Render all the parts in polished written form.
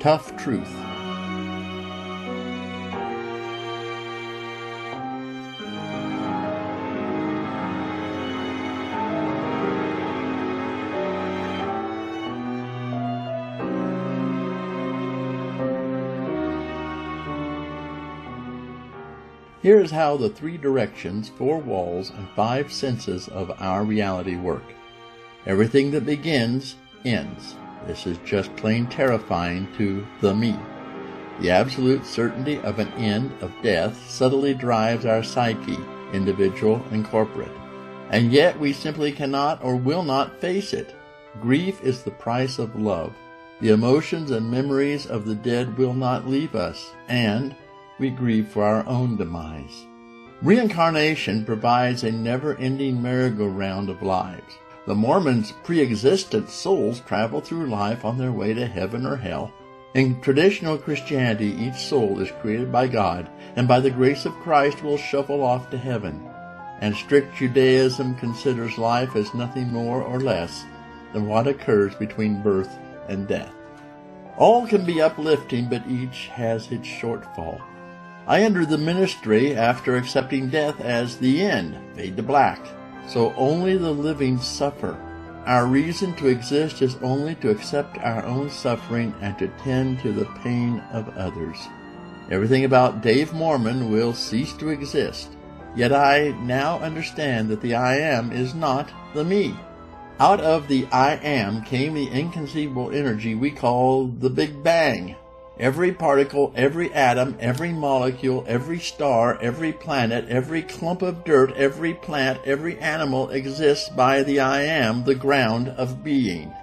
tough truth. Here is how the 3 directions, 4 walls, and 5 senses of our reality work. Everything that begins, ends. This is just plain terrifying to the me. The absolute certainty of an end, of death, subtly drives our psyche, individual and corporate. And yet we simply cannot or will not face it. Grief is the price of love. The emotions and memories of the dead will not leave us, and we grieve for our own demise. Reincarnation provides a never-ending merry-go-round of lives. The Mormons' pre-existent souls travel through life on their way to heaven or hell. In traditional Christianity, each soul is created by God, and by the grace of Christ will shuffle off to heaven. And strict Judaism considers life as nothing more or less than what occurs between birth and death. All can be uplifting, but each has its shortfall. I entered the ministry after accepting death as the end, fade to black. So only the living suffer. Our reason to exist is only to accept our own suffering and to tend to the pain of others. Everything about Dave Mormon will cease to exist. Yet I now understand that the I am is not the me. Out of the I am came the inconceivable energy we call the Big Bang. Every particle, every atom, every molecule, every star, every planet, every clump of dirt, every plant, every animal exists by the I am, the ground of being.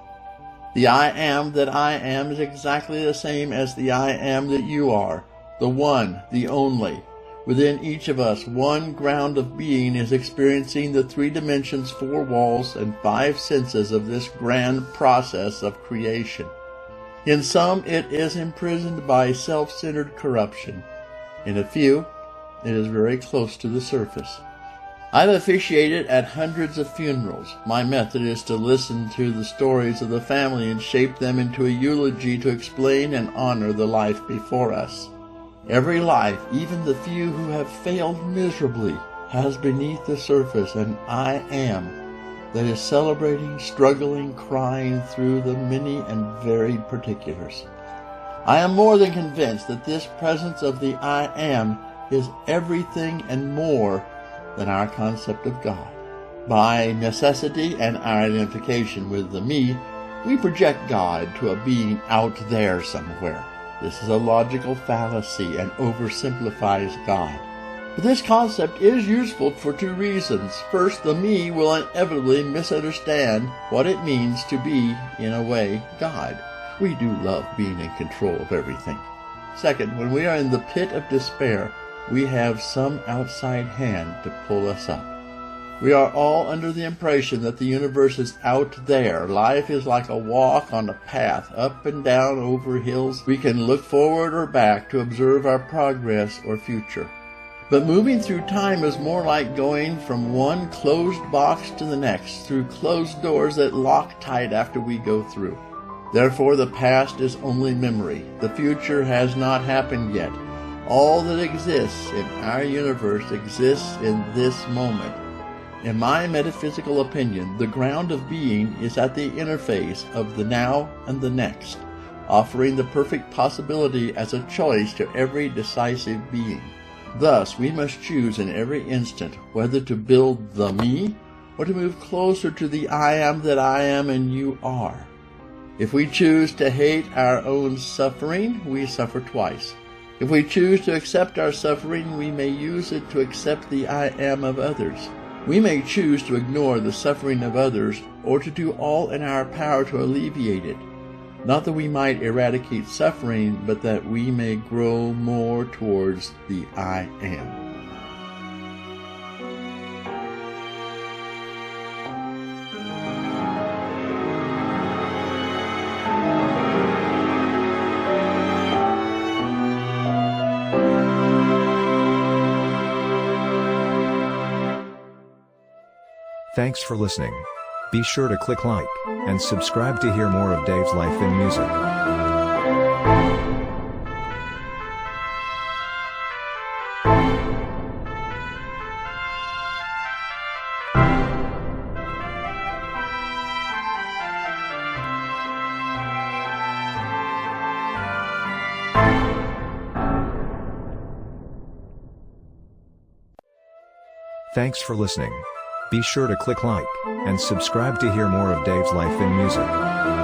The I am that I am is exactly the same as the I am that you are, the one, the only. Within each of us, one ground of being is experiencing the 3 dimensions, 4 walls, and 5 senses of this grand process of creation. In some, it is imprisoned by self-centered corruption. In a few, it is very close to the surface. I've officiated at hundreds of funerals. My method is to listen to the stories of the family and shape them into a eulogy to explain and honor the life before us. Every life, even the few who have failed miserably, has beneath the surface an I am that is celebrating, struggling, crying through the many and varied particulars. I am more than convinced that this presence of the I am is everything and more than our concept of God. By necessity and our identification with the me, we project God to a being out there somewhere. This is a logical fallacy and oversimplifies God. But this concept is useful for 2 reasons. First, the me will inevitably misunderstand what it means to be, in a way, God. We do love being in control of everything. Second, when we are in the pit of despair, we have some outside hand to pull us up. We are all under the impression that the universe is out there. Life is like a walk on a path, up and down over hills. We can look forward or back to observe our progress or future. But moving through time is more like going from one closed box to the next, through closed doors that lock tight after we go through. Therefore, the past is only memory. The future has not happened yet. All that exists in our universe exists in this moment. In my metaphysical opinion, the ground of being is at the interface of the now and the next, offering the perfect possibility as a choice to every decisive being. Thus, we must choose in every instant whether to build the me or to move closer to the I am that I am and you are. If we choose to hate our own suffering, we suffer twice. If we choose to accept our suffering, we may use it to accept the I am of others. We may choose to ignore the suffering of others or to do all in our power to alleviate it. Not that we might eradicate suffering, but that we may grow more towards the I am. Thanks for listening. Be sure to click like and subscribe to hear more of Dave's life in music. Thanks for listening. Be sure to click like and subscribe to hear more of Dave's life in music.